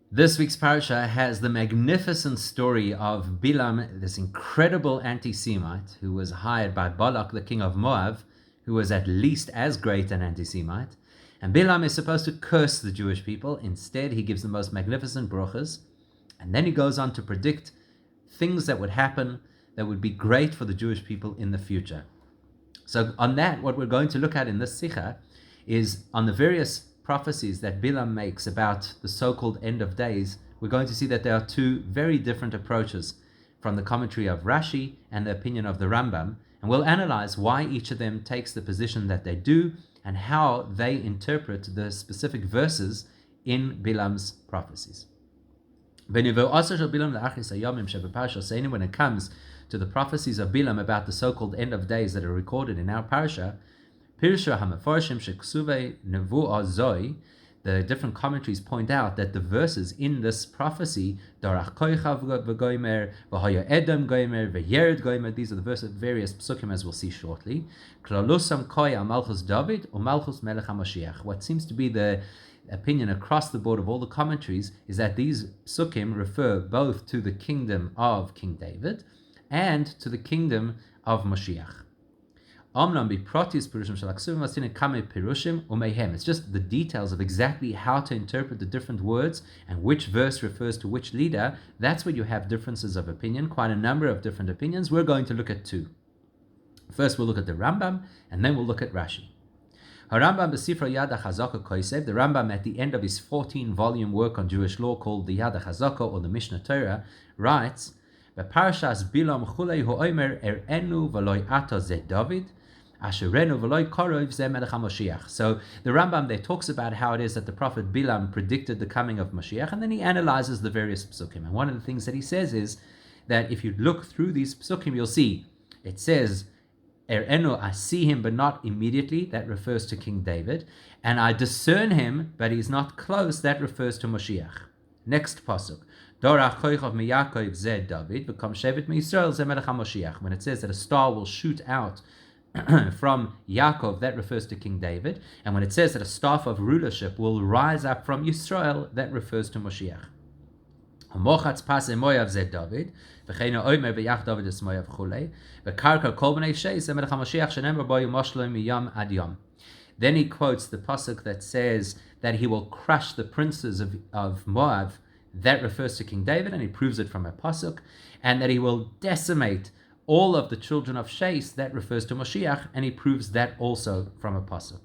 This week's parasha has the magnificent story of Bilam, this incredible anti-Semite who was hired by Balak, the king of Moab, who was at least as great an anti-Semite. And Bilam is supposed to curse the Jewish people. Instead, he gives the most magnificent brachas. And then he goes on to predict things that would happen that would be great for the Jewish people in the future. So on that, what we're going to look at in this sikha is on the various prophecies that Bilam makes about the so-called end of days. We're going to see that there are two very different approaches from the commentary of Rashi and the opinion of the Rambam, and we'll analyze why each of them takes the position that they do and how they interpret the specific verses in Bilam's prophecies. When it comes to the prophecies of Bilam about the so-called end of days that are recorded in our parasha, the different commentaries point out that the verses in this prophecy, these are the verses, various psukim, as we'll see shortly. What seems to be the opinion across the board of all the commentaries is that these psukim refer both to the kingdom of King David and to the kingdom of Moshiach. It's just the details of exactly how to interpret the different words and which verse refers to which leader. That's where you have differences of opinion, quite a number of different opinions. We're going to look at two. First, we'll look at the Rambam, and then we'll look at Rashi. The Rambam, at the end of his 14-volume work on Jewish law called the Yad HaChazaka, or the Mishnah Torah, writes, "B'parashas Bilam chulei ho'omer er'enu v'loi ato ze David, asherenu v'loi korov ze melech HaMoshiach." So the Rambam there talks about how it is that the prophet Bilam predicted the coming of Moshiach, and then he analyzes the various psukim. And one of the things that he says is that if you look through these psukim, you'll see it says, Er'enu, I see him, but not immediately. That refers to King David. And I discern him, but he's not close. That refers to Moshiach. Next pasuk. Dorach koichav miyakov ze David, v'kom shevet miYisrael ze melech HaMoshiach. When it says that a star will shoot out from Yaakov, that refers to King David. And when it says that a staff of rulership will rise up from Yisrael, that refers to Moshiach. Hamochatz pase Moav ze David, v'cheino omer b'yach David es Moav chulei, v'karka kol b'nei shei ze melech HaMashiach shenemar bo yomashlo miyam ad yom. Then he quotes the pasuk that says that he will crush the princes of Moab. That refers to King David, and he proves it from a pasuk, and that he will decimate all of the children of Shais. That refers to Moshiach, and he proves that also from a pasuk.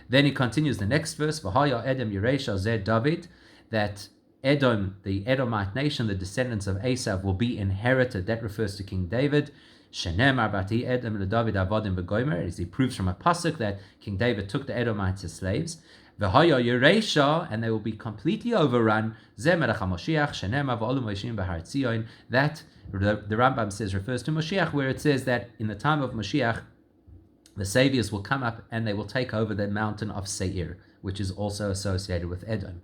Then he continues the next verse, v'haya Edom Yeresha ze David, that Edom, the Edomite nation, the descendants of Esav, will be inherited. That refers to King David. Shenemar bati Edom leDavid avodim v'gomer, as he proves from a pasuk that King David took the Edomites as slaves. V'haya Yeresha, and they will be completely overrun. Ze melech HaMoshiach shenemar v'olu Moshim b'Har Tzion. That the Rambam says refers to Moshiach, where it says that in the time of Moshiach, the saviors will come up and they will take over the mountain of Seir, which is also associated with Edom.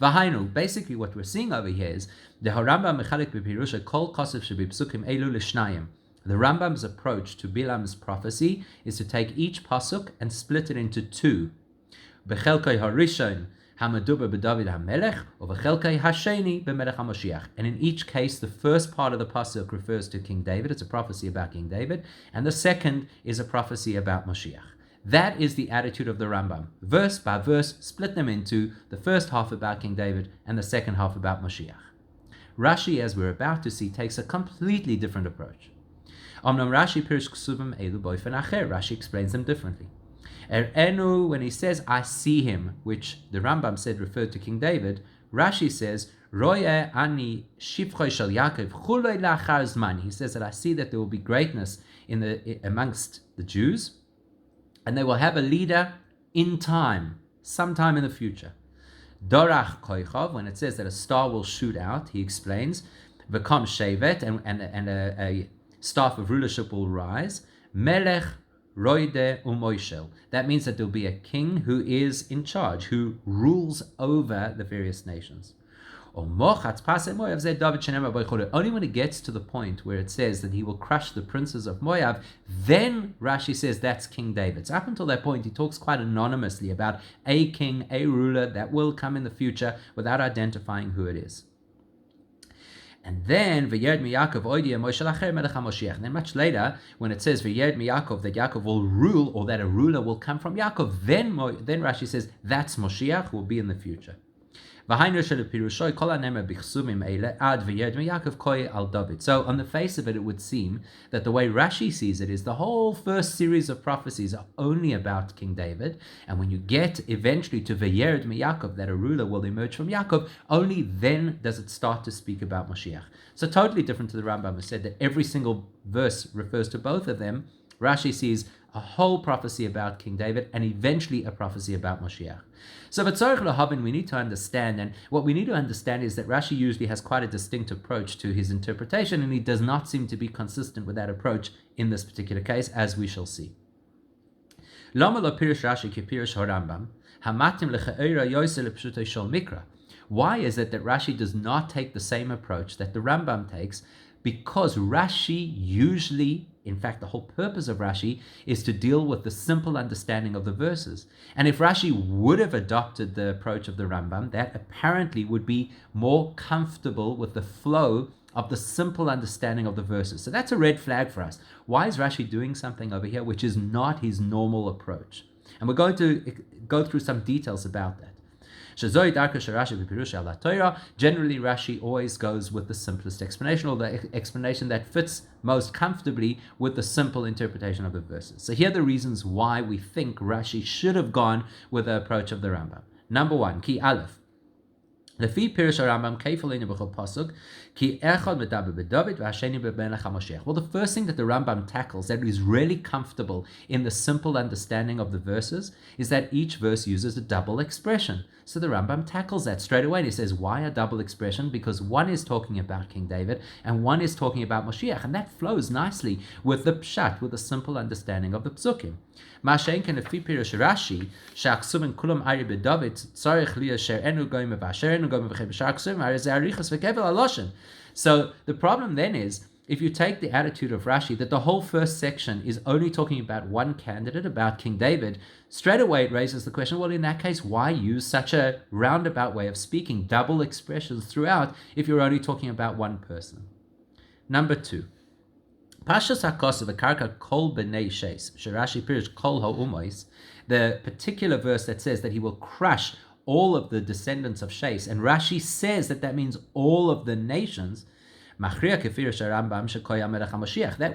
Vahainu, basically what we're seeing over here is the Rambam mechalek b'pirusha kol kosev shebi psukim elu l'shnayim. The Rambam's approach to Bilam's prophecy is to take each pasuk and split it into two. Bechelkai harishon hamaduba b'David hamelech, or bechelkai hasheni b'melech HaMoshiach. And in each case, the first part of the pasuk refers to King David. It's a prophecy about King David, and the second is a prophecy about Moshiach. That is the attitude of the Rambam. Verse by verse, split them into the first half about King David and the second half about Moshiach. Rashi, as we're about to see, takes a completely different approach. Rashi explains them differently. Er'enu, when he says, I see him, which the Rambam said referred to King David, Rashi says, Roye ani shivchoi shel Yaakov chulei lachar zman. He says that I see that there will be greatness amongst the Jews, and they will have a leader in time, sometime in the future. Dorach koichav, when it says that a star will shoot out, he explains, v'kom shevet, and a staff of rulership will rise. Melech roide umoishel. That means that there will be a king who is in charge, who rules over the various nations. Only when it gets to the point where it says that he will crush the princes of Moab, then Rashi says that's King David. So up until that point, he talks quite anonymously about a king, a ruler that will come in the future without identifying who it is. And then V'yerd miYaakov oidia Moshe lacher melech HaMoshiach. And then much later, when it says V'yerd miYaakov, that Yaakov will rule, or that a ruler will come from Yaakov, then Rashi says that's Moshiach, will be in the future. So on the face of it, it would seem that the way Rashi sees it is the whole first series of prophecies are only about King David, and when you get eventually to V'yerd miYaakov, that a ruler will emerge from Yaakov, only then does it start to speak about Moshiach. So totally different to the Rambam, who said that every single verse refers to both of them. Rashi sees a whole prophecy about King David and eventually a prophecy about Moshiach. So V'tzorich Lahavin, we need to understand, and what we need to understand is that Rashi usually has quite a distinct approach to his interpretation, and he does not seem to be consistent with that approach in this particular case, as we shall see. Lama lo pirish Rashi ki pirish Rambam, hamatim lecheira yosel pshutei shel mikra. Why is it that Rashi does not take the same approach that the Rambam takes? Because Rashi usually, in fact, the whole purpose of Rashi is to deal with the simple understanding of the verses. And if Rashi would have adopted the approach of the Rambam, that apparently would be more comfortable with the flow of the simple understanding of the verses. So that's a red flag for us. Why is Rashi doing something over here which is not his normal approach? And we're going to go through some details about that. Generally, Rashi always goes with the simplest explanation, or the explanation that fits most comfortably with the simple interpretation of the verses. So here are the reasons why we think Rashi should have gone with the approach of the Rambam. Number one, Ki Aleph. Lefi Pirish Rambam Keifolinu b'chol pasuk ki echad medaber b'David v'hasheni b'Melech HaMoshiach. Well, the first thing that the Rambam tackles that is really comfortable in the simple understanding of the verses is that each verse uses a double expression. So the Rambam tackles that straight away. And he says, why a double expression? Because one is talking about King David and one is talking about Moshiach, and that flows nicely with the pshat, with the simple understanding of the psukim. Ma'ashenken lefi Pirish Rashi she'aksuvim kulam ari b'David tzarich liyasher enu goyim v'asher enu goyim v'chei b'shar aksuvim ari ze arichas v'kevel aloshen. So the problem then is, if you take the attitude of Rashi that the whole first section is only talking about one candidate, about King David, straight away it raises the question, well, in that case, why use such a roundabout way of speaking, double expressions throughout, if you're only talking about one person? Number two, Pashas HaKosav v'karka kol b'nei sheis, sherashi pirish kol ha'umois, the particular verse that says that he will crush all of the descendants of Sheis, and Rashi says that that means all of the nations. That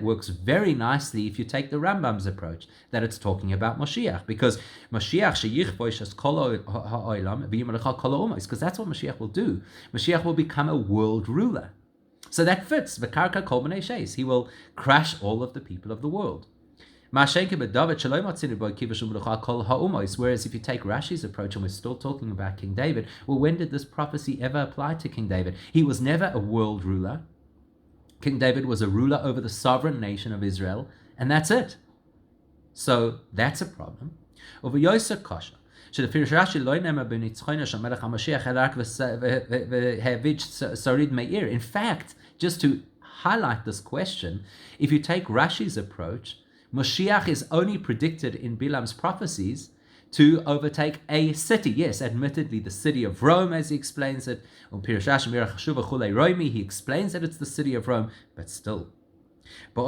works very nicely if you take the Rambam's approach, that it's talking about Moshiach, because Moshiach because that's what Moshiach will do. Moshiach will become a world ruler. So that fits. He will crush all of the people of the world. Whereas if you take Rashi's approach, and we're still talking about King David, well, when did this prophecy ever apply to King David? He was never a world ruler. King David was a ruler over the sovereign nation of Israel, and that's it. So that's a problem. In fact, just to highlight this question, if you take Rashi's approach, Moshiach is only predicted in Bilam's prophecies to overtake a city. Yes, admittedly, the city of Rome, as he explains it. He explains that it's the city of Rome, but still. So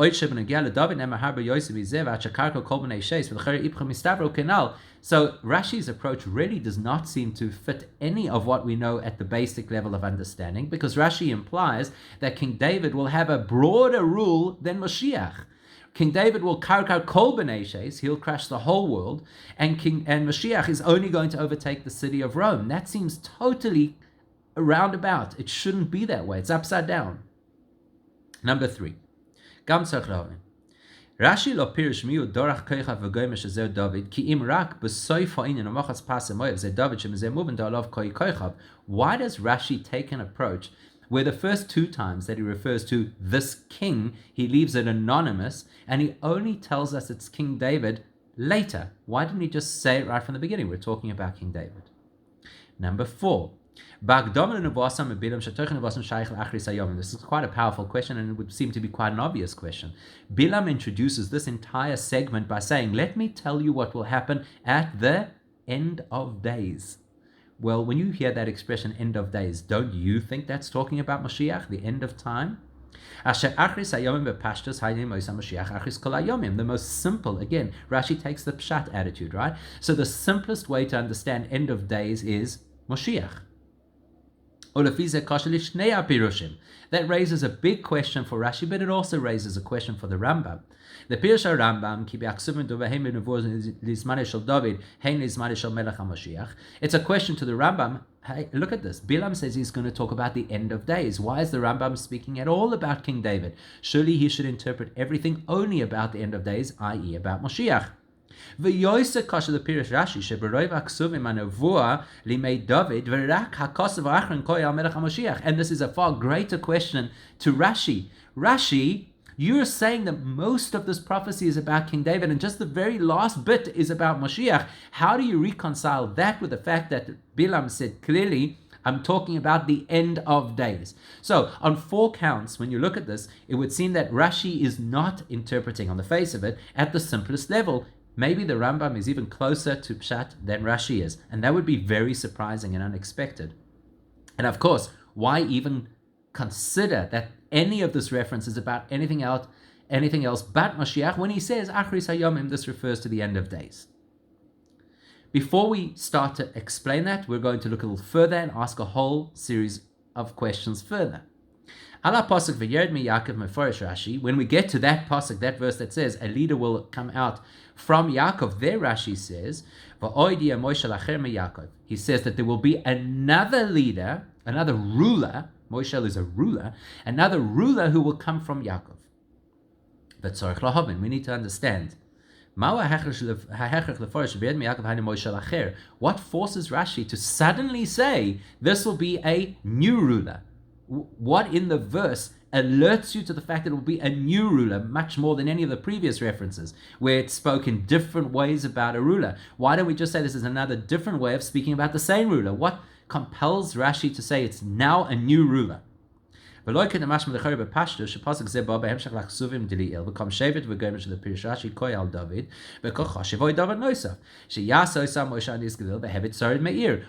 Rashi's approach really does not seem to fit any of what we know at the basic level of understanding, because Rashi implies that King David will have a broader rule than Moshiach. King David will karkar kol b'nei sheis, he'll crush the whole world, and Moshiach is only going to overtake the city of Rome. That seems totally roundabout. It shouldn't be that way. It's upside down. Number three, Gam tzarich lahavin. Rashi lo pirish miu dorach koichav v'goyim shezer David ki im rak b'soif ha'inyan u'machas pas hamoyev ze David shemizeh muven da'alav koi koichav. Why does Rashi take an approach where the first two times that he refers to this king, he leaves it anonymous, and he only tells us it's King David later? Why didn't he just say it right from the beginning? We're talking about King David. Number four, This is quite a powerful question, and it would seem to be quite an obvious question. Bilam introduces this entire segment by saying, let me tell you what will happen at the end of days. Well, when you hear that expression, end of days, don't you think that's talking about Moshiach, the end of time? The most simple, again, Rashi takes the pshat attitude, right? So the simplest way to understand end of days is Moshiach. That raises a big question for Rashi, but it also raises a question for the Rambam. The Pirush Rambam, it's a question to the Rambam. Hey, look at this. Bilam says he's going to talk about the end of days. Why is the Rambam speaking at all about King David? Surely he should interpret everything only about the end of days, i.e. about Moshiach. And this is a far greater question to Rashi. Rashi, you're saying that most of this prophecy is about King David and just the very last bit is about Moshiach. How do you reconcile that with the fact that Bilam said clearly, I'm talking about the end of days? So on 4 counts, when you look at this, it would seem that Rashi is not interpreting on the face of it at the simplest level. Maybe the Rambam is even closer to Pshat than Rashi is, and that would be very surprising and unexpected. And of course, why even consider that any of this reference is about anything else but Moshiach when he says Achris Hayomim? This refers to the end of days. Before we start to explain that, we're going to look a little further and ask a whole series of questions further. Ala pasuk v'yered mi Yaakov meforish Rashi. When we get to that pasuk, that verse that says a leader will come out from Yaakov, there Rashi says v'oidia Moshe lacher mi Yaakov. He says that there will be another leader, another ruler. Moshe is a ruler, another ruler who will come from Yaakov. But tzarich lahavin, we need to understand. What forces Rashi to suddenly say this will be a new ruler? What in the verse alerts you to the fact that it will be a new ruler, much more than any of the previous references, where it spoke in different ways about a ruler? Why don't we just say this is another different way of speaking about the same ruler? What compels Rashi to say it's now a new ruler? Because the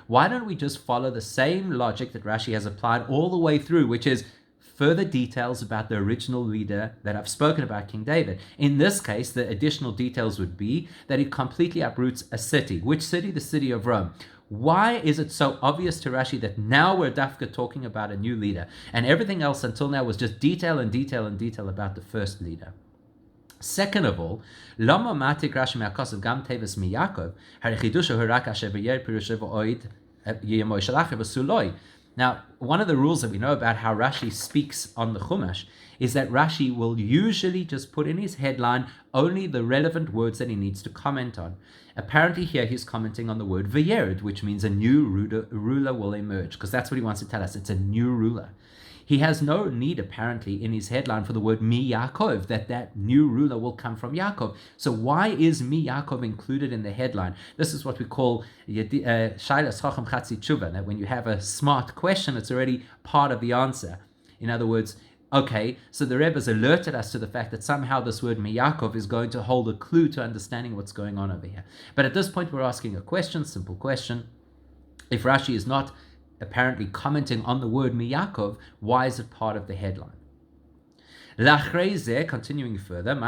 why don't we just follow the same logic that Rashi has applied all the way through, which is further details about the original leader that I've spoken about, King David. In this case, the additional details would be that he completely uproots a city. Which city? The city of Rome. Why is it so obvious to Rashi that now we're dafka talking about a new leader, and everything else until now was just detail and detail and detail about the first leader? Second of all, lama matik Rashi me'akos of gam tevis miyakov harechidusha hurak asher v'yer pirusha v'oid yemoy shalach v'suloi. Now, one of the rules that we know about how Rashi speaks on the Chumash is that Rashi will usually just put in his headline only the relevant words that he needs to comment on. Apparently here he's commenting on the word V'yered, which means a new ruler will emerge, because that's what he wants to tell us. It's a new ruler. He has no need, apparently, in his headline for the word Mi Yaakov, that new ruler will come from Yaakov. So why is Mi Yaakov included in the headline? This is what we call Shailas Chacham Chatzi Tshuva, that when you have a smart question, it's already part of the answer. In other words, okay, so the Rebbe has alerted us to the fact that somehow this word Mi Yaakov is going to hold a clue to understanding what's going on over here. But at this point, we're asking a question, simple question. If Rashi is not apparently commenting on the word Mi Yaakov, why is it part of the headline? Continuing further, then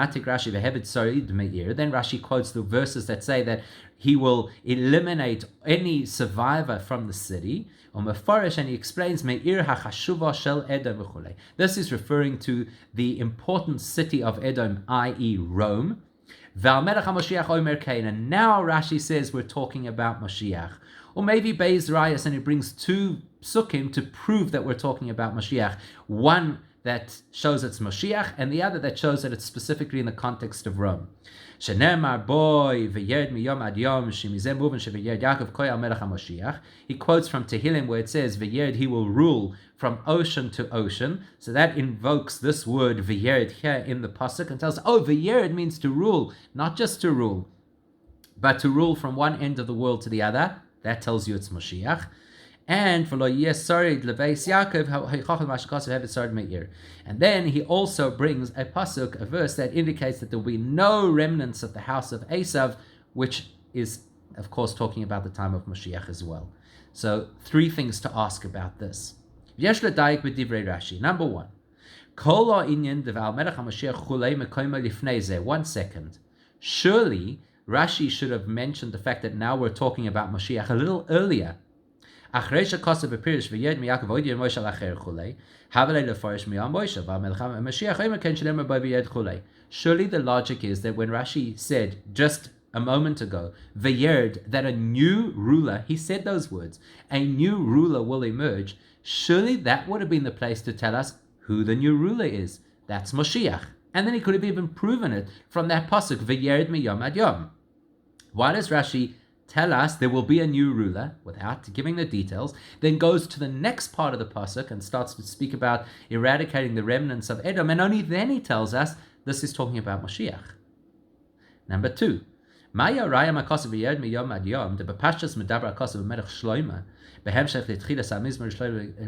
Rashi quotes the verses that say that he will eliminate any survivor from the city, and he explains this is referring to the important city of Edom, i.e. Rome. And now Rashi says we're talking about Moshiach. Or maybe Beis Rayas, and he brings 2 psukim to prove that we're talking about Moshiach. One that shows it's Moshiach, and the other that shows that it's specifically in the context of Rome. He quotes from Tehillim where it says, V'yered, he will rule from ocean to ocean. So that invokes this word V'yered here in the pasuk and tells, V'yered means to rule, not just to rule, but to rule from one end of the world to the other. That tells you it's Moshiach. And for Yaakov, and then he also brings a pasuk, a verse that indicates that there will be no remnants of the house of Esav, which is, of course, talking about the time of Moshiach as well. So 3 things to ask about this. Number 1. 1 second. Surely Rashi should have mentioned the fact that now we're talking about Moshiach a little earlier. Surely the logic is that when Rashi said just a moment ago, Vayerd, that a new ruler, he said those words, a new ruler will emerge, surely that would have been the place to tell us who the new ruler is. That's Moshiach. And then he could have even proven it from that pasuk, Vayerd miyom ad yom. Why does Rashi tell us there will be a new ruler without giving the details, then goes to the next part of the pasuk and starts to speak about eradicating the remnants of Edom, and only then he tells us this is talking about Moshiach? Number 2. Maya raya makosav v'yed miyom ad yom de bepashtas medaber akosav melech shloima behemshech litchilas hamizmor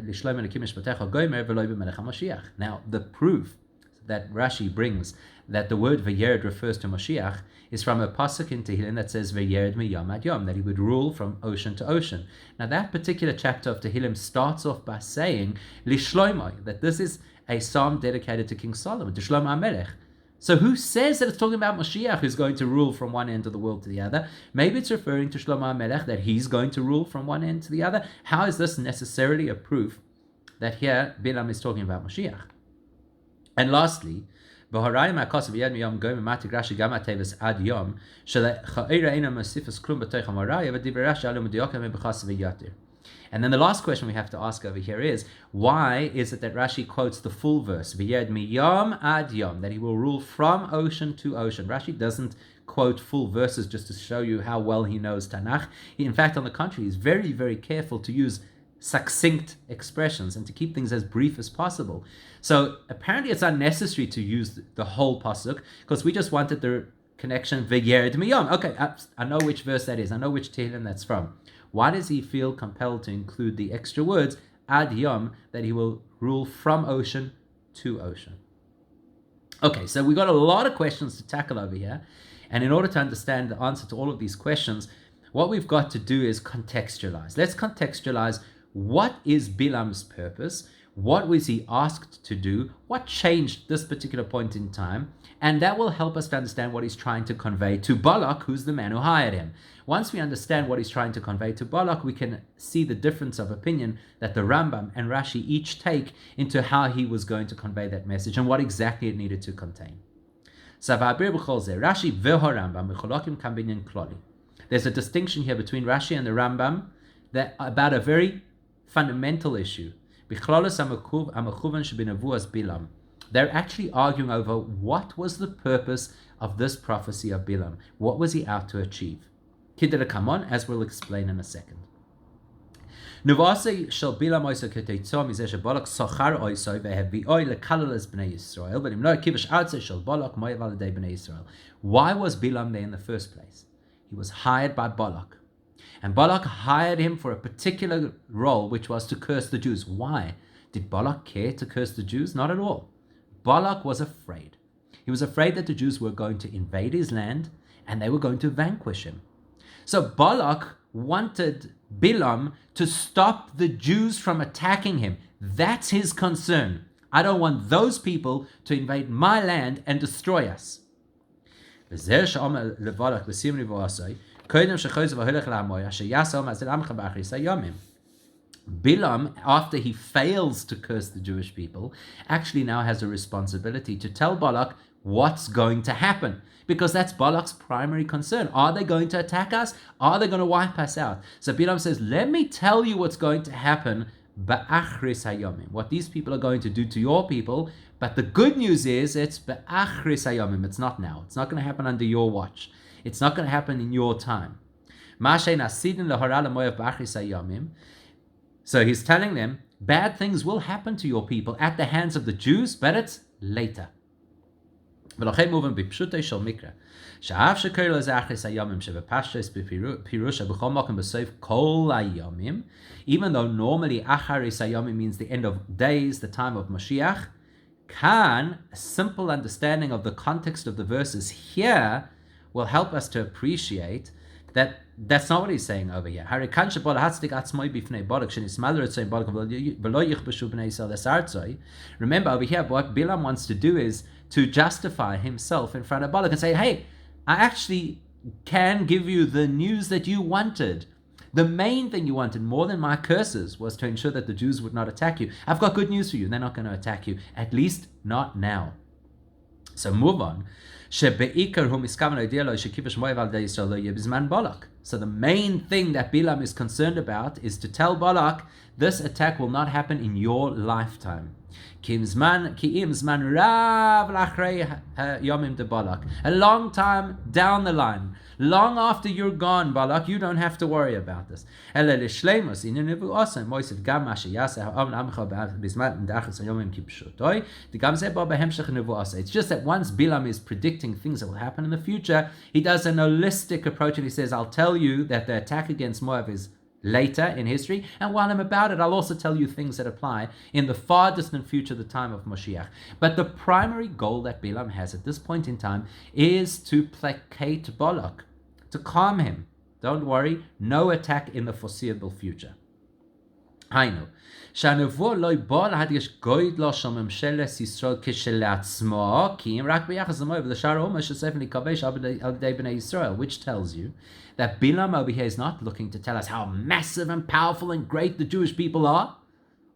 lishloima lekim mishpatecha goymer v'loy b'melech HaMashiach. Now the proof that Rashi brings that the word Vayerd refers to Moshiach is from a pasuk in Tehillim that says Vayerd miyom ad yom, that he would rule from ocean to ocean. Now that particular chapter of Tehillim starts off by saying Lishloimoi, that this is a psalm dedicated to King Solomon, to Shlomo HaMelech. So who says that it's talking about Moshiach who's going to rule from one end of the world to the other? Maybe it's referring to Shlomo HaMelech, that he's going to rule from one end to the other. How is this necessarily a proof that here Bilam is talking about Moshiach? And lastly, and then the last question we have to ask over here is, why is it that Rashi quotes the full verse, V'yed miyom ad yom, that he will rule from ocean to ocean? Rashi doesn't quote full verses just to show you how well he knows Tanakh. In fact, on the contrary, he's very, very careful to use succinct expressions and to keep things as brief as possible. So apparently it's unnecessary to use the whole pasuk, because we just wanted the connection V'yerd miyom. Okay, I know which verse that is. I know which Tehillim that's from. Why does he feel compelled to include the extra words ad yom, that he will rule from ocean to ocean? Okay, so we got a lot of questions to tackle over here, and in order to understand the answer to all of these questions, what we've got to do is contextualize. Let's contextualize. What is Bilam's purpose? What was he asked to do? What changed this particular point in time? And that will help us to understand what he's trying to convey to Balak, who's the man who hired him. Once we understand what he's trying to convey to Balak, we can see the difference of opinion that the Rambam and Rashi each take into how he was going to convey that message and what exactly it needed to contain. Rashi Rambam. There's a distinction here between Rashi and the Rambam that about a very fundamental issue. They're actually arguing over what was the purpose of this prophecy of Bilam. What was he out to achieve? As we'll explain in a second. Why was Bilam there in the first place? He was hired by Balak. And Balak hired him for a particular role, which was to curse the Jews. Why? Did Balak care to curse the Jews? Not at all. Balak was afraid. He was afraid that the Jews were going to invade his land and they were going to vanquish him. So Balak wanted Bilam to stop the Jews from attacking him. That's his concern. I don't want those people to invade my land and destroy us. Bilam, after he fails to curse the Jewish people, actually now has a responsibility to tell Balak what's going to happen, because that's Balak's primary concern. Are they going to attack us? Are they going to wipe us out? So Bilam says, let me tell you what's going to happen, ba'achris hayomim, what these people are going to do to your people. But the good news is it's ba'achris hayomim. It's not now. It's not going to happen under your watch. It's not going to happen in your time. So he's telling them, bad things will happen to your people at the hands of the Jews, but it's later. ולכן מובן בפשוטו של מקרא, שאף שקורא לזה אחריס הימים שבפשטוס בפירושה בכל מקום בסוף כל הימים, even though normally אחריס הימים means the end of days, the time of Moshiach, can a simple understanding of the context of the verses here will help us to appreciate that that's not what he's saying over here. Remember, over here, what Bilam wants to do is to justify himself in front of Balak and say, hey, I actually can give you the news that you wanted. The main thing you wanted, more than my curses, was to ensure that the Jews would not attack you. I've got good news for you. They're not going to attack you, at least not now. So move on. So the main thing that Bilam is concerned about is to tell Balak, this attack will not happen in your lifetime. A long time down the line, long after you're gone, Balak, you don't have to worry about this. It's just that once Bilam is predicting things that will happen in the future, he does an holistic approach and he says, I'll tell you that the attack against Moab is later in history, and while I'm about it, I'll also tell you things that apply in the far distant future, the time of Moshiach. But the primary goal that Bilam has at this point in time is to placate Balak, to calm him. Don't worry, no attack in the foreseeable future. Hainu. שהנבואה לא בא להדגיש גודלו של ממשלת ישראל כשלעצמו, כי אם רק ביחס למויב ולשאר האומה שספר לכבש על ידי בני ישראל, which tells you that Bilam over here is not looking to tell us how massive and powerful and great the Jewish people are.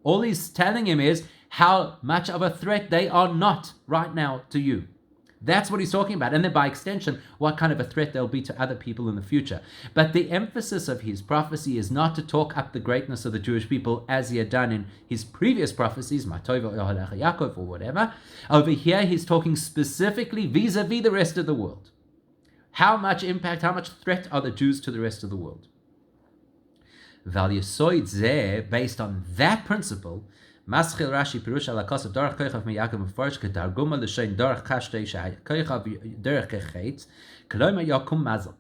All he's telling him is how much of a threat they are not right now to you. That's what he's talking about. And then by extension, what kind of a threat they'll be to other people in the future. But the emphasis of his prophecy is not to talk up the greatness of the Jewish people as he had done in his previous prophecies, Yaakov or whatever. Over here, he's talking specifically vis-a-vis the rest of the world. How much impact, how much threat are the Jews to the rest of the world? Based on that principle, Maschil Rashi Pirush ala Kosav Dorach Koichav Miyakim Mefarish Kedarguma L'Shein Dorach Kashtei Shai Koichav Derech Kechetz Koloma Yakum Mazel.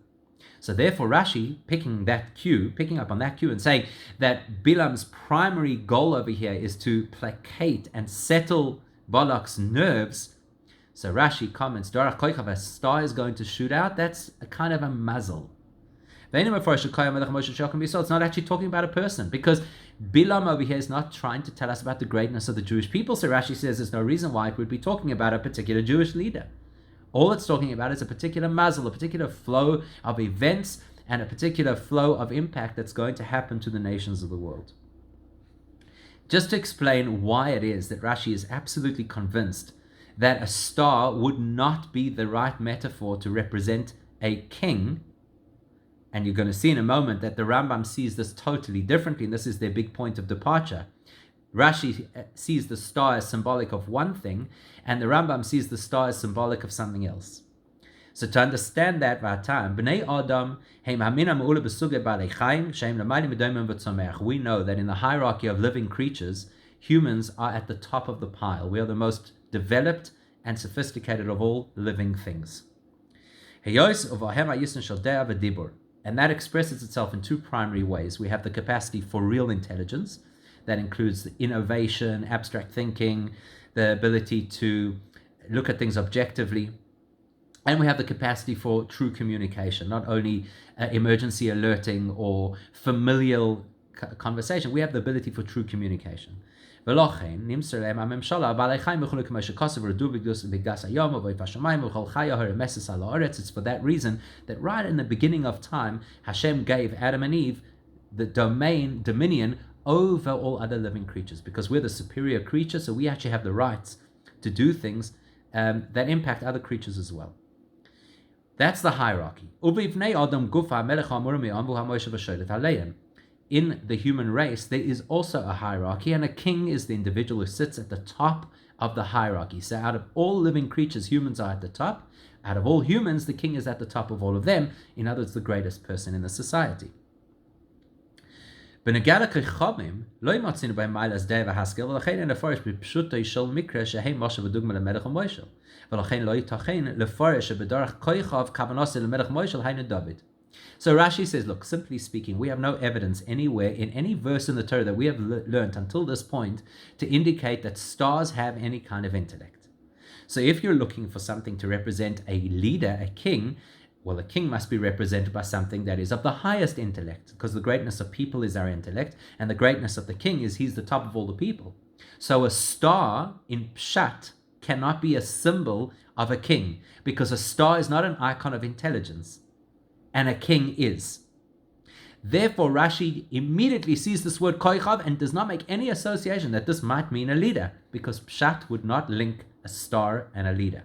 So therefore Rashi, picking up on that cue and saying that Bilam's primary goal over here is to placate and settle Balak's nerves. So Rashi comments, Dorach Koichav, a star is going to shoot out, that's a kind of a mazel. It's not actually talking about a person, because Bilam over here is not trying to tell us about the greatness of the Jewish people. So Rashi says there's no reason why it would be talking about a particular Jewish leader. All it's talking about is a particular mazel, a particular flow of events, and a particular flow of impact that's going to happen to the nations of the world. Just to explain why it is that Rashi is absolutely convinced that a star would not be the right metaphor to represent a king. And you're going to see in a moment that the Rambam sees this totally differently, and this is their big point of departure. Rashi sees the star as symbolic of one thing, and the Rambam sees the star as symbolic of something else. So to understand that, we know that in the hierarchy of living creatures, humans are at the top of the pile. We are the most developed and sophisticated of all living things. And that expresses itself in two primary ways. We have the capacity for real intelligence. That includes the innovation, abstract thinking, the ability to look at things objectively. And we have the capacity for true communication, not only emergency alerting or familial conversation. We have the ability for true communication. It's for that reason that right in the beginning of time, Hashem gave Adam and Eve the dominion over all other living creatures, because we're the superior creature, so we actually have the rights to do things that impact other creatures as well. That's the hierarchy. In the human race, there is also a hierarchy, and a king is the individual who sits at the top of the hierarchy. So out of all living creatures, humans are at the top. Out of all humans, the king is at the top of all of them. In other words, the greatest person in the society. בנוגע לכוכבים, לא מוצאים בהם מעלת דעה והשכל, ולכן אין לפרש בפשוטו של מקרה שהם משה ודוגמה למלך ומוישל. ולכן לא ייתכן לפרש שבדרך כוכב כוונתו למלך מוישל היינו דוד. So Rashi says, look, simply speaking, we have no evidence anywhere in any verse in the Torah that we have learnt until this point to indicate that stars have any kind of intellect. So if you're looking for something to represent a leader, a king, well, a king must be represented by something that is of the highest intellect, because the greatness of people is our intellect, and the greatness of the king is he's the top of all the people. So a star in Pshat cannot be a symbol of a king, because a star is not an icon of intelligence, and a king is. Therefore, Rashi immediately sees this word koichav and does not make any association that this might mean a leader, because Pshat would not link a star and a leader.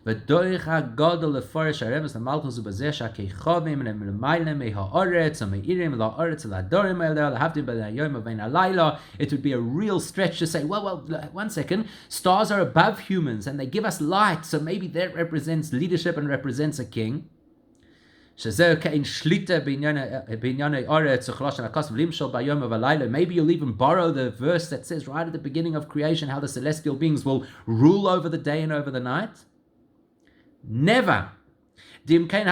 And then at that point, it would be a real stretch to say, well, 1 second, stars are above humans and they give us light, so maybe that represents leadership and represents a king. Maybe you'll even borrow the verse that says right at the beginning of creation how the celestial beings will rule over the day and over the night. Never. If that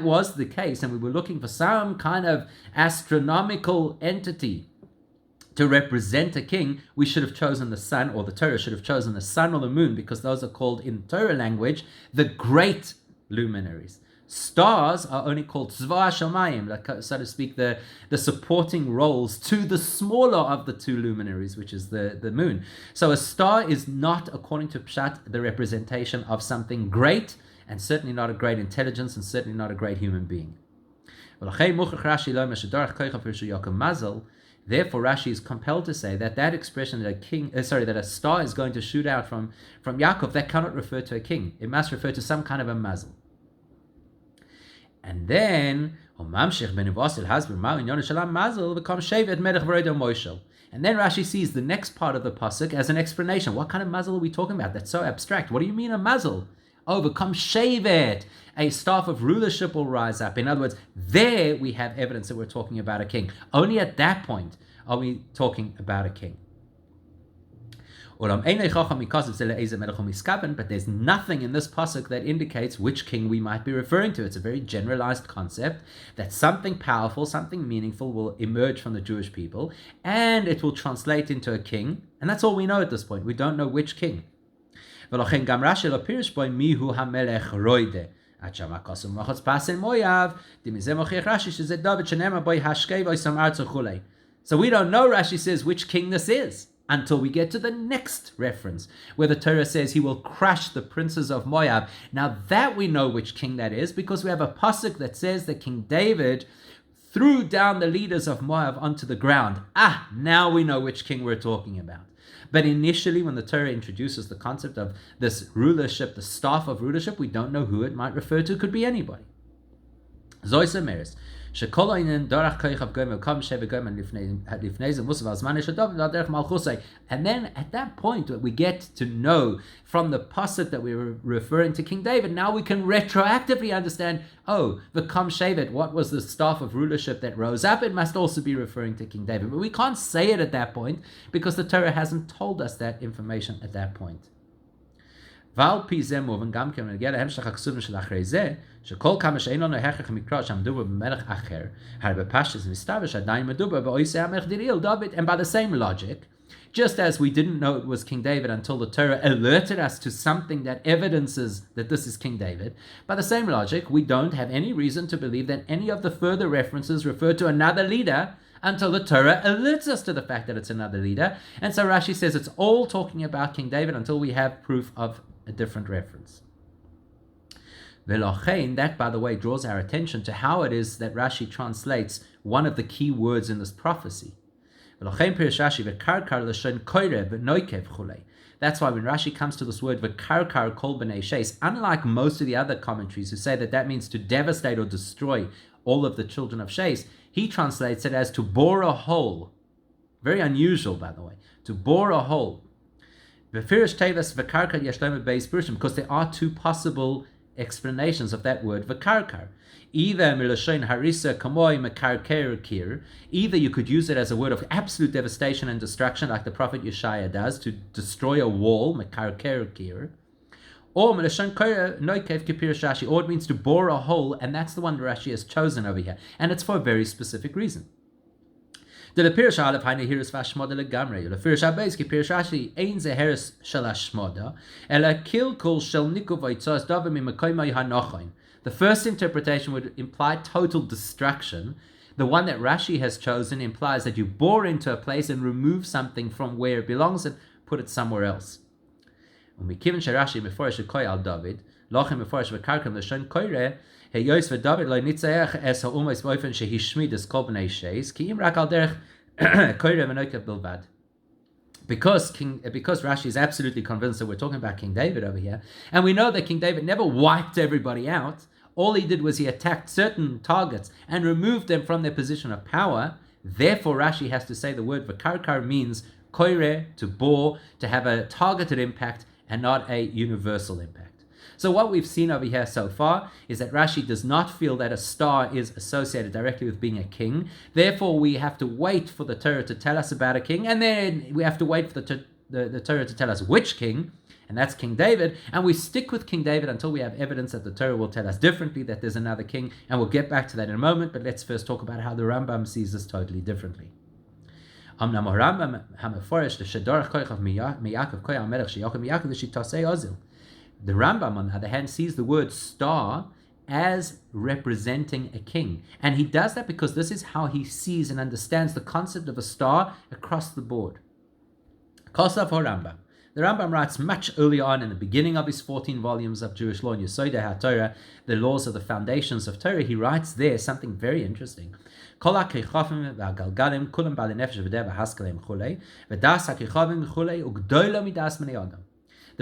was the case and we were looking for some kind of astronomical entity to represent a king, we should have chosen the sun, or the Torah should have chosen the sun or the moon, because those are called in Torah language the great luminaries. Stars are only called tzva shamayim, like, so to speak, the supporting roles to the smaller of the two luminaries, which is the moon. So a star is not, according to Pshat, the representation of something great, and certainly not a great intelligence, and certainly not a great human being. Therefore, Rashi is compelled to say that expression that a star is going to shoot out from Yaakov, that cannot refer to a king. It must refer to some kind of a mazel. And then, and then Rashi sees the next part of the pasuk as an explanation. What kind of mazel are we talking about? That's so abstract. What do you mean a mazel? Oh, become shevet. A staff of rulership will rise up. In other words, there we have evidence that we're talking about a king. Only at that point are we talking about a king. But there's nothing in this pasuk that indicates which king we might be referring to. It's a very generalized concept that something powerful, something meaningful will emerge from the Jewish people, and it will translate into a king. And that's all we know at this point. We don't know which king. So we don't know, Rashi says, which king this is until we get to the next reference, where the Torah says he will crush the princes of Moab. Now that we know which king that is, because we have a pasuk that says that King David threw down the leaders of Moab onto the ground. Now we know which king we're talking about. But initially, when the Torah introduces the concept of this rulership, the staff of rulership, we don't know who it might refer to. It could be anybody. And then at that point, we get to know from the pasuk that we were referring to King David. Now we can retroactively understand, the Kam Shevet, what was the staff of rulership that rose up? It must also be referring to King David. But we can't say it at that point because the Torah hasn't told us that information at that point. ועל פי זה מובן גם כן נגיע להמשך הכסובים של אחרי זה, שכל כמה שאין לנו הכרח מקרא שמדובר במלך אחר, הרי בפשטות מסתבר שעדיין מדובר באויסי המלך דריל דוד. And by the same logic, just as we didn't know it was King David until the Torah alerted us to something that evidences that this is King David, by the same logic, we don't have any reason to believe that any of the further references refer to another leader until the Torah alerts us to the fact that it's another leader. And so Rashi says it's all talking about King David until we have proof of a different reference. That, by the way, draws our attention to how it is that Rashi translates one of the key words in this prophecy. That's why when Rashi comes to this word v'karkar kol b'nei sheis, unlike most of the other commentaries who say that means to devastate or destroy all of the children of Sheis, he translates it as to bore a hole. Very unusual, by the way, to bore a hole. Because there are two possible explanations of that word vakarkar. Either you could use it as a word of absolute devastation and destruction, like the prophet Yeshaya does, to destroy a wall, or it means to bore a hole, and that's the one Rashi has chosen over here, and it's for a very specific reason. The Pirish Aleph Haine Hiris Vashmoda Legamre. The Pirish Abbas Pirish Rashi Ein Zeheris Shalashmoda Ela Kilkul Shel Nikuvoitzos Davim Makoimai Hanochain. The first interpretation would imply total destruction. The one that Rashi has chosen implies that you bore into a place and remove something from where it belongs and put it somewhere else. When we given Rashi before Shekoy al David, Lochem before Shekarkam the Shon Koire. Because Rashi is absolutely convinced that we're talking about King David over here, and we know that King David never wiped everybody out. All he did was he attacked certain targets and removed them from their position of power. Therefore, Rashi has to say the word vakarkar means koire, to bore, to have a targeted impact and not a universal impact. So what we've seen over here so far is that Rashi does not feel that a star is associated directly with being a king. Therefore, we have to wait for the Torah to tell us about a king, and then we have to wait for the Torah to tell us which king, and that's King David, and we stick with King David until we have evidence that the Torah will tell us differently, that there's another king, and we'll get back to that in a moment, but let's first talk about how the Rambam sees this totally differently. The Rambam, on the other hand, sees the word star as representing a king. And he does that because this is how he sees and understands the concept of a star across the board. Kosav Rambam. The Rambam writes much earlier on in the beginning of his 14 volumes of Jewish law, in Yesodei HaTorah, the laws of the foundations of Torah. He writes there something very interesting. The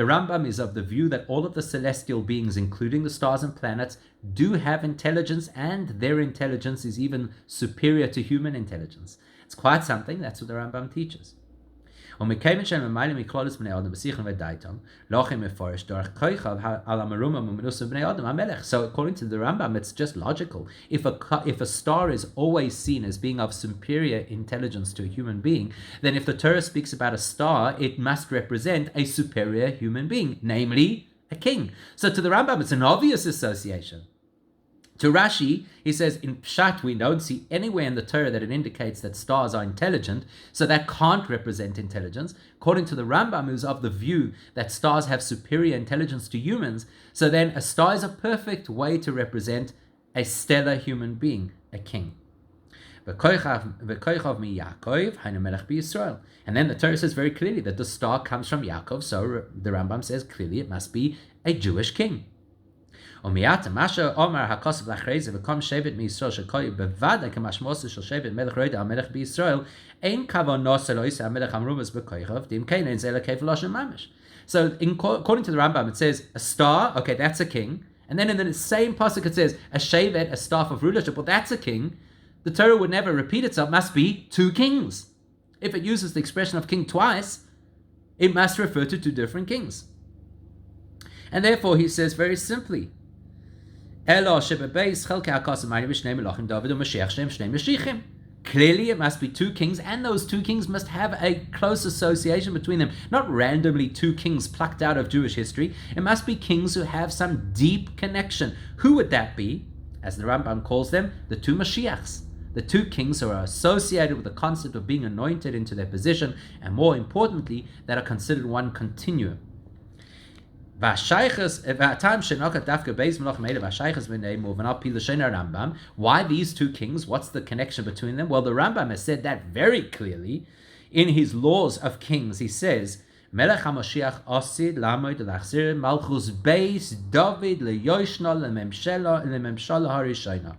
Rambam is of the view that all of the celestial beings, including the stars and planets, do have intelligence, and their intelligence is even superior to human intelligence. It's quite something. That's what the Rambam teaches. So according to the Rambam, it's just logical. If a star is always seen as being of superior intelligence to a human being, then if the Torah speaks about a star, it must represent a superior human being, namely a king. So to the Rambam, it's an obvious association. To Rashi, he says, in Pshat, we don't see anywhere in the Torah that it indicates that stars are intelligent, so that can't represent intelligence. According to the Rambam, who's of the view that stars have superior intelligence to humans, so then a star is a perfect way to represent a stellar human being, a king. And then the Torah says very clearly that the star comes from Yaakov, so the Rambam says clearly it must be a Jewish king. And then the So according to the Rambam, it says a star, okay, that's a king. And then in the same pasuk it says a shevet, a staff of rulership, well, that's a king. The Torah would never repeat itself, must be two kings. If it uses the expression of king twice, it must refer to two different kings. And therefore he says very simply, clearly it must be two kings, and those two kings must have a close association between them. Not randomly two kings plucked out of Jewish history. It must be kings who have some deep connection. Who would that be? As the Rambam calls them, the two Moshiachs. The two kings who are associated with the concept of being anointed into their position, and more importantly, that are considered one continuum. Why these two kings? What's the connection between them? Well, the Rambam has said that very clearly in his Laws of Kings. He says, Melech HaMoshiach osid lamoid l'achzir malchus beis David leyoshna lememshala harishayna.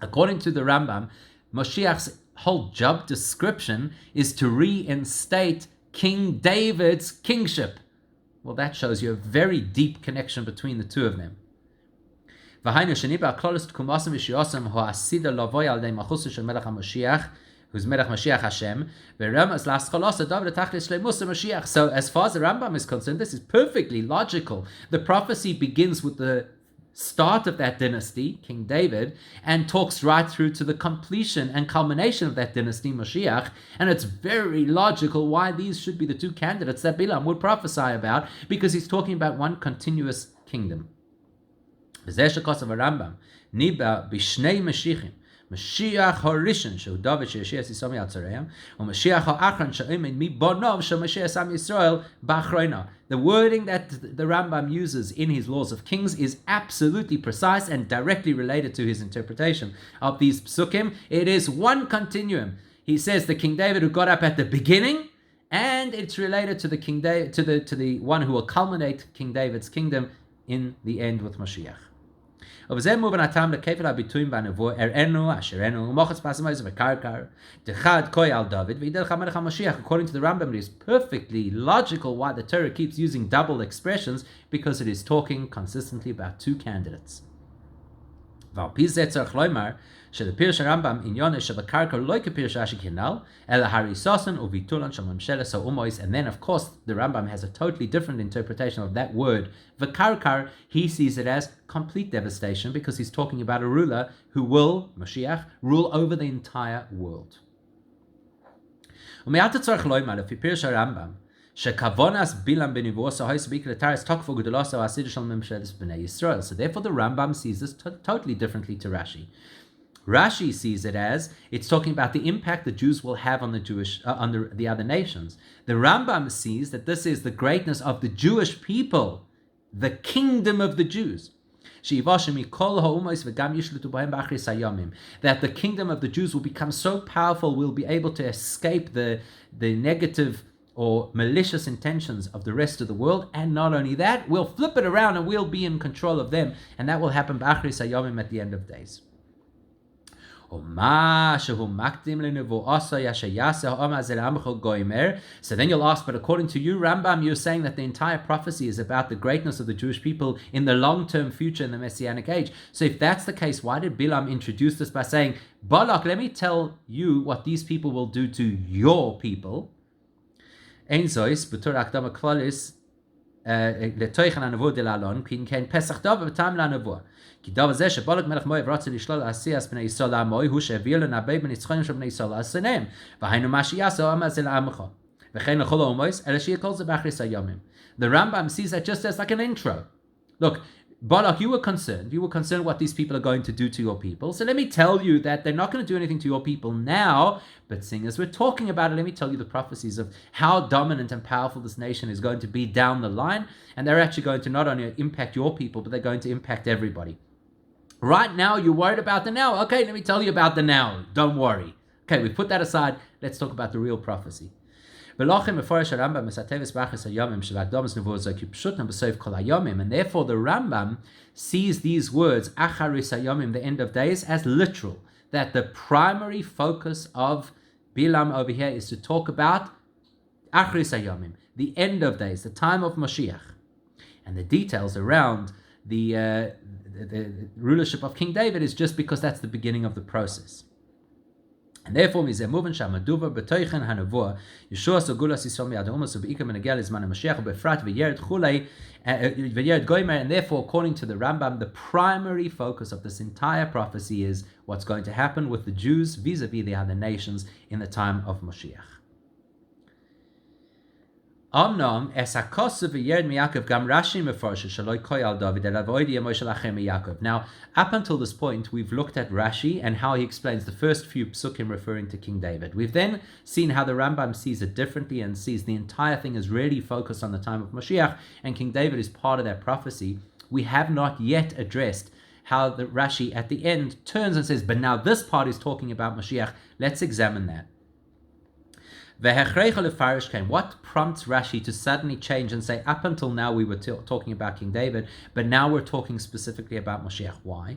According to the Rambam, Moshiach's whole job description is to reinstate King David's kingship. Well, that shows you a very deep connection between the two of them. who's Melech Mashiach Hashem. So as far as the Rambam is concerned, this is perfectly logical. The prophecy begins with the start of that dynasty, King David, and talks right through to the completion and culmination of that dynasty, Moshiach, and it's very logical why these should be the two candidates that Bilam would prophesy about, because he's talking about one continuous kingdom. Rambam, Niba Bishnei Mashiachim, Mashiach HaRishon Shehu David She'Yashia Sisom Yatzareim, Mashiach HaAchron She'Omed Mi Bonov She'Mashiach Sam Yisrael Ba'Achroina. The wording that the Rambam uses in his Laws of Kings is absolutely precise and directly related to his interpretation of these psukim. It is one continuum. He says the King David who got up at the beginning, and it's related to the King David, to the one who will culminate King David's kingdom in the end with Moshiach. According to the Rambam, it is perfectly logical why the Torah keeps using double expressions, because it is talking consistently about two candidates. שלפירש הרמב"ם עניון שבקרקע לא כפירש רש"י כנ"ל, אלא הריסוסן וביטולן של ממשלת האומות. And then of course the Rambam has a totally different interpretation of that word. V'karkar, he sees it as complete devastation, because he's talking about a ruler who will, Moshiach, rule over the entire world. ומעט הצורך לומר, לפי פירש הרמב"ם, שכוונס בילם בנבואו הייס בעיקר לתארס תוקפו גדולתו והסדר של ממשלת בני ישראל. So therefore the Rambam sees this totally differently to Rashi. Rashi sees it as it's talking about the impact the Jews will have on the the other nations. The Rambam sees that this is the greatness of the Jewish people, the kingdom of the Jews. That the kingdom of the Jews will become so powerful, we'll be able to escape the negative or malicious intentions of the rest of the world, and not only that, we'll flip it around and we'll be in control of them, and that will happen at the end of days. So then you'll ask, but according to you, Rambam, you're saying that the entire prophecy is about the greatness of the Jewish people in the long-term future in the Messianic age. So if that's the case, why did Bilam introduce this by saying, Balak, let me tell you what these people will do to your people? כי דבר זה שבלק מלך מואב רצה לשלול עשיית בני ישראל לעמוי, הוא שהביא לנבא בניצחונים של בני ישראל לעשנם, והיינו מה שיעשו העם הזה לעמך, וכן לכל האומות, אלא שיהיה כל זה באחרית הימים. The Rambam sees that just as like an intro. Look, Balak, you were concerned what these people are going to do to your people, so let me tell you that they're not going to do anything to your people now, but seeing as we're talking about it, let me tell you the prophecies of how dominant and powerful this nation is going to be down the line, and they're actually going to not only impact your people, but they're going to impact everybody. Right now, you're worried about the now. Okay, let me tell you about the now. Don't worry. Okay, we put that aside. Let's talk about the real prophecy. And therefore, the Rambam sees these words, Acharis Hayomim, the end of days, as literal. That the primary focus of Bilam over here is to talk about Acharis Hayomim, the end of days, the time of Moshiach. And the details around the rulership of King David is just because that's the beginning of the process. And therefore, Yeshua Segulas Yisrael Mi'adomus U'Beikam Menagel Izman HaMashiach U'Befrat V'Yered Chulei V'Yered Goymer. And therefore, according to the Rambam, the primary focus of this entire prophecy is what's going to happen with the Jews vis-a-vis the other nations in the time of Moshiach. Now, up until this point, we've looked at Rashi and how he explains the first few psukim referring to King David. We've then seen how the Rambam sees it differently and sees the entire thing is really focused on the time of Moshiach, and King David is part of that prophecy. We have not yet addressed how the Rashi at the end turns and says, but now this part is talking about Moshiach. Let's examine that. What prompts Rashi to suddenly change and say, up until now we were talking about King David, but now we're talking specifically about Moshiach? Why?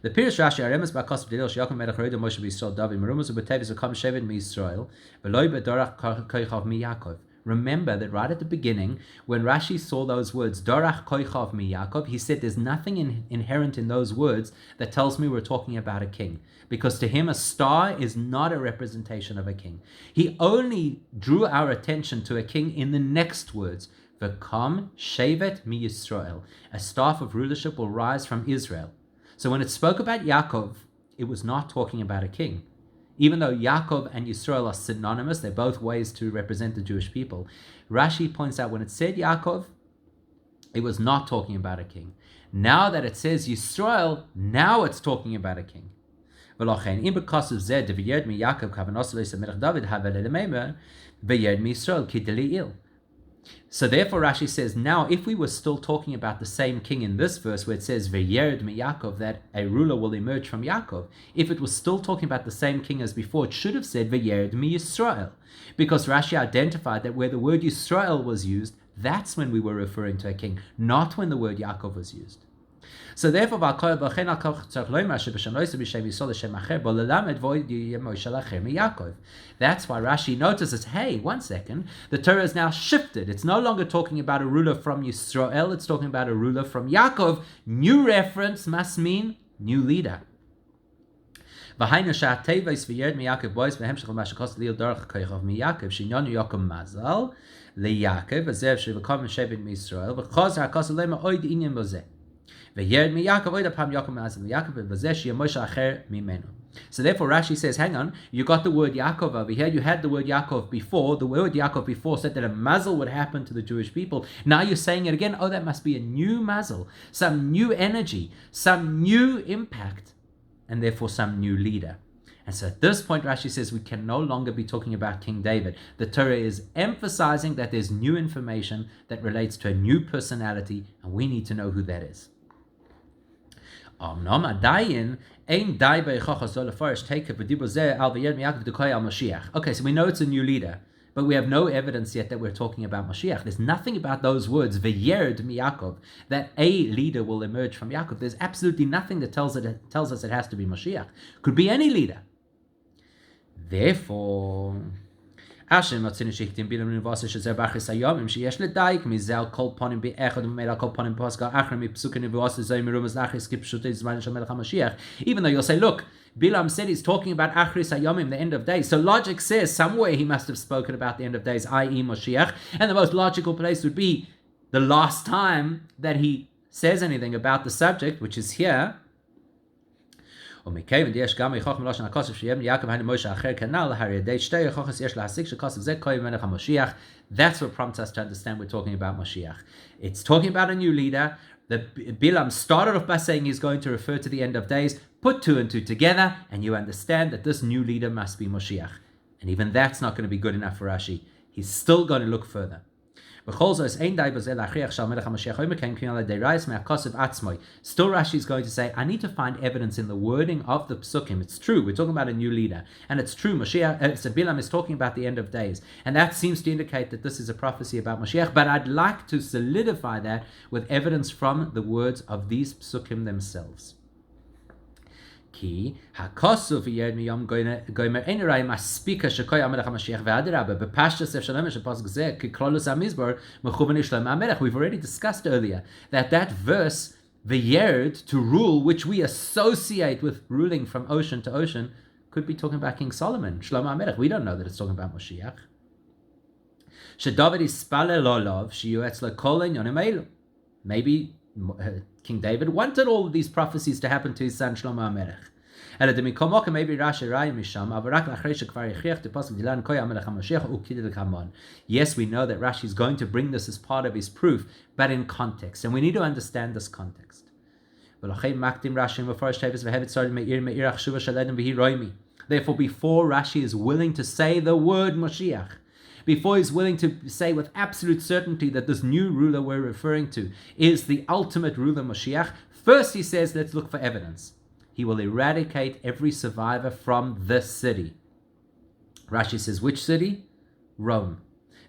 The Pirish Rashi Aremes Bakos B'Dil Sheyakom Melech Roida Moshe B'Yisrael David Merumas U'Betevis U'Kam Shevet Mi'Yisrael V'Loi B'Dorach Koichav Mi'Yakov. Remember that right at the beginning, when Rashi saw those words, Dorach koichav mi Yaakov, he said there's nothing inherent in those words that tells me we're talking about a king. Because to him, a star is not a representation of a king. He only drew our attention to a king in the next words. V'kam shevet mi Yisrael. A staff of rulership will rise from Israel. So when it spoke about Yaakov, it was not talking about a king. Even though Yaakov and Yisrael are synonymous, they're both ways to represent the Jewish people. Rashi points out when it said Yaakov, it was not talking about a king. Now that it says Yisrael, now it's talking about a king. So therefore Rashi says, now if we were still talking about the same king in this verse where it says V'yered mi Yaakov, that a ruler will emerge from Yaakov, if it was still talking about the same king as before, it should have said V'yered mi Yisrael, because Rashi identified that where the word Yisrael was used, that's when we were referring to a king, not when the word Yaakov was used. So therefore, that's why Rashi notices, hey, one second, the Torah is now shifted. It's no longer talking about a ruler from Yisrael, it's talking about a ruler from Yaakov. New reference must mean new leader. So therefore Rashi says, hang on, you got the word Yaakov over here, you had the word Yaakov before, the word Yaakov before said that a mazel would happen to the Jewish people. Now you're saying it again, that must be a new mazel, some new energy, some new impact, and therefore some new leader. And so at this point, Rashi says we can no longer be talking about King David. The Torah is emphasizing that there's new information that relates to a new personality, and we need to know who that is. Okay, so we know it's a new leader, but we have no evidence yet that we're talking about Moshiach. There's nothing about those words, V'yered mi Yaakov, that a leader will emerge from Yaakov. There's absolutely nothing that tells us it has to be Moshiach. Could be any leader. Therefore, Asher motzinu shechtim Bilam nivasa shezer b'achris hayomim sheyesh ledaik mizel kol ponim be'echad u'meila kol ponim b'paska achra mipsukin nivasa zay mirumas nachris kipshutei zman shel melech HaMashiach. Even though you'll say, look, Bilam said he's talking about achris hayomim, the end of days. So logic says somewhere he must have spoken about the end of days, i.e. Moshiach. And the most logical place would be the last time that he says anything about the subject, which is here. That's what prompts us to understand we're talking about Moshiach. It's talking about a new leader. The Bilam started off by saying he's going to refer to the end of days. Put two and two together, and you understand that this new leader must be Moshiach. And even that's not going to be good enough for Rashi. He's still going to look further. Still Rashi is going to say, I need to find evidence in the wording of the psukim. It's true, we're talking about a new leader. And it's true, Bilam is talking about the end of days. And that seems to indicate that this is a prophecy about Moshiach. But I'd like to solidify that with evidence from the words of these psukim themselves. Ki hakosu v'yed miyom goymer enerai maspika shekoy amelech HaMashiach v'adirabah b'pashta sef shalom shepasuk zeh ki klolus hamizbar mechuvan ishlam amelech. We've already discussed earlier that verse v'yerd, to rule, which we associate with ruling from ocean to ocean, could be talking about King Solomon, Shlomo HaMelech. We don't know that it's talking about Moshiach. Shedavid ispalel olav sheyuetz lekol inyonim elu. Maybe King David wanted all of these prophecies to happen to his son Shlomo HaMelech. Yes, we know that Rashi is going to bring this as part of his proof, but in context, and we need to understand this context. Therefore, before Rashi is willing to say the word Moshiach, before he's willing to say with absolute certainty that this new ruler we're referring to is the ultimate ruler Moshiach, first he says, let's look for evidence. He will eradicate every survivor from this city. Rashi says, which city? Rome.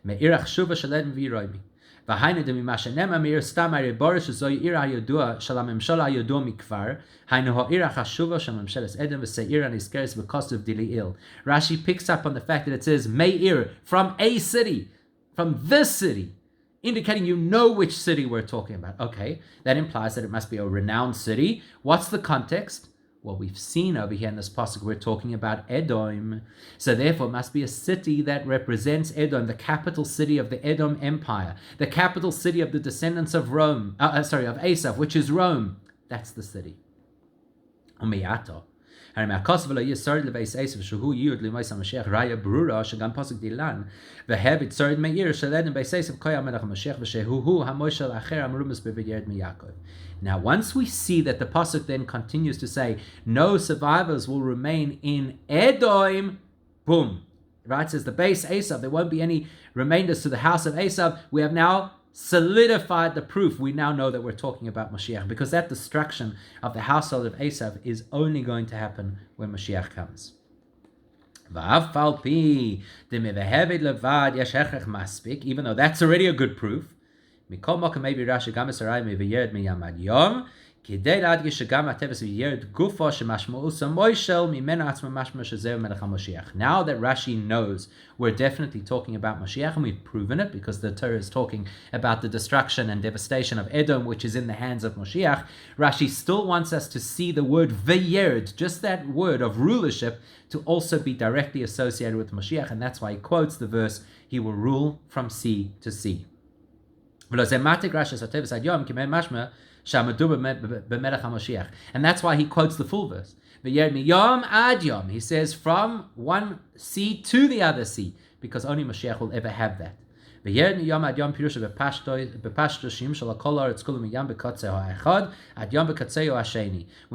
Me'irach shuva shalem v'yiroimi. V'hainu demimashenema me'ir stam ha'riborish zoi ira ha'yodua shalamemshala ha'yodua mikvar hainu ha'irach ha'shuva shalamemsheles edom v'se'ira niskeres v'kostuv dili il. Rashi picks up on the fact that it says Me'ir, from a city, from this city, indicating you know which city we're talking about. Okay, that implies that it must be a renowned city. What's the context? Well, we've seen over here in this passage, we're talking about Edom. So therefore, it must be a city that represents Edom, the capital city of the Edom Empire, the capital city of the descendants of of Esau, which is Rome. That's the city. Umiyato. הרי מהכוסף ולא יהיה שורד לבייס עשב שהוא ייעוד למייס המשיח ראיה ברורה שגם פסוק דילן והבית שורד מאיר שלדם בייס עשב קויה מלך המשיח ושהוא המושל האחר המרומס בביירד מיעקב. Now once we see that the pasuk then continues to say no survivors will remain in Edom, boom, right, says the base Esau, there won't be any remainders to the house of Esau. We have now solidified the proof. We now know that we're talking about Moshiach, because that destruction of the household of Esau is only going to happen when Moshiach comes. Even though that's already a good proof, now, once we see that Rashi knows we're definitely talking about Moshiach, and we've proven it because the Torah is talking about the destruction and devastation of Edom, which is in the hands of Moshiach, Rashi still wants us to see the word veyerd, just that word of rulership, to also be directly associated with Moshiach, and that's why he quotes the verse, he will rule from sea to sea. And that's why he quotes the full verse. He says from one sea to the other sea, because only Moshiach will ever have that. When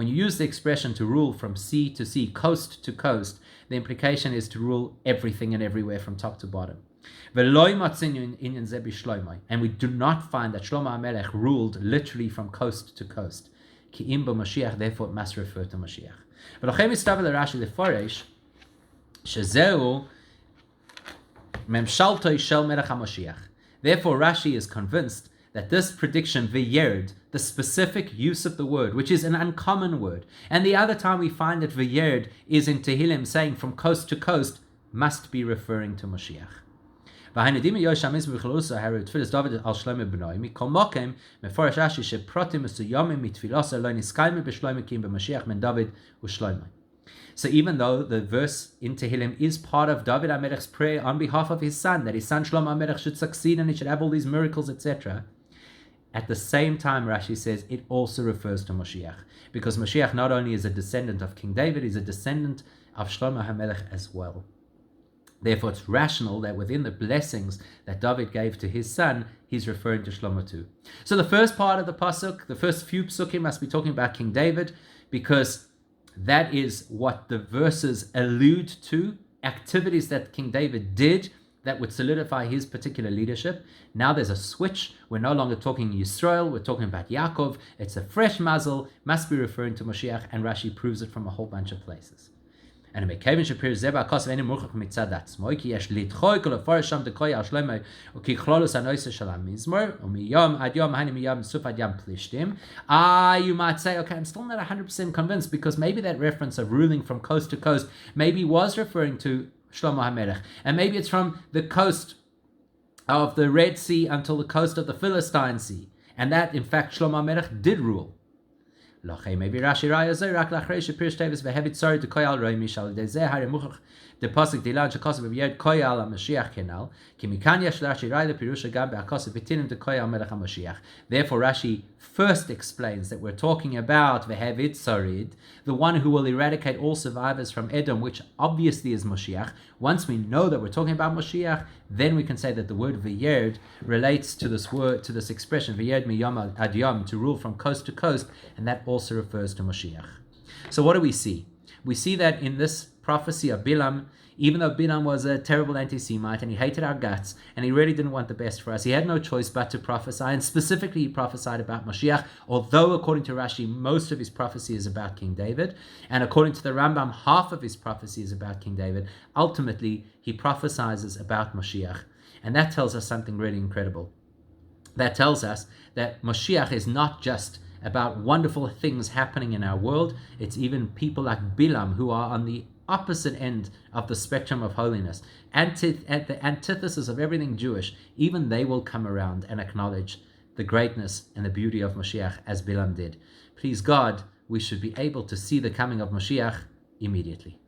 you use the expression to rule from sea to sea, coast to coast, the implication is to rule everything and everywhere from top to bottom. And we do not find that Shlomo HaMelech ruled literally from coast to coast. Therefore it must refer to Moshiach. Therefore Rashi is convinced that this prediction, v'yerd, the specific use of the word, which is an uncommon word, and the other time we find that v'yerd is in Tehillim saying from coast to coast, must be referring to Moshiach. When you use the So even though the verse in Tehillim is part of David HaMelech's prayer on behalf of his son, that his son Shlomo HaMelech should succeed and he should have all these miracles, etc., at the same time, Rashi says it also refers to Moshiach, because Moshiach not only is a descendant of King David, he's a descendant of Shlomo HaMelech as well. Therefore, it's rational that within the blessings that David gave to his son, he's referring to Shlomo too. So the first part of the pasuk, the first few psukim, must be talking about King David, because that is what the verses allude to, activities that King David did that would solidify his particular leadership. Now there's a switch. We're no longer talking Yisrael, we're talking about Yaakov. It's a fresh mazel, must be referring to Moshiach, and Rashi proves it from a whole bunch of places. And because this verse you might say, okay, I'm still not 100% convinced, because maybe that reference of ruling from coast to coast maybe was referring to Shlomo HaMelech, and maybe it's from the coast of the Red Sea until the coast of the Philistine Sea, and that in fact Shlomo HaMelech did rule. Maybe Rashi Raya Rak Lachrei Shapir Shtevis Vehevit Sorry to Koyal Roy Mishal Dezeh Harimuch the Pasuk Dilan Shakos V'Yed Koyal HaMashiach Kenal Kimi Yesh Rashi Raya the Pirusha Gam Be'Akos V'Tinim to Koyal Melech HaMashiach. Therefore Rashi first explains that we're talking about Vehevit Sorid, the one who will eradicate all survivors from Edom, which obviously is Moshiach. Once we know that we're talking about Moshiach, then we can say that the word V'Yed relates to this word, to this expression V'Yed Miyam Ad Yom, to rule from coast to coast, and that also refers to Moshiach. So what do we see? We see that in this prophecy of Bilam, even though Bilam was a terrible anti-Semite and he hated our guts and he really didn't want the best for us, he had no choice but to prophesy, and specifically he prophesied about Moshiach, although according to Rashi most of his prophecy is about King David, and according to the Rambam half of his prophecy is about King David. Ultimately he prophesizes about Moshiach, and that tells us something really incredible. That tells us that Moshiach is not just about wonderful things happening in our world. It's even people like Bilam who are on the opposite end of the spectrum of holiness, at the antithesis of everything Jewish, even they will come around and acknowledge the greatness and the beauty of Moshiach as Bilam did. Please God, we should be able to see the coming of Moshiach immediately.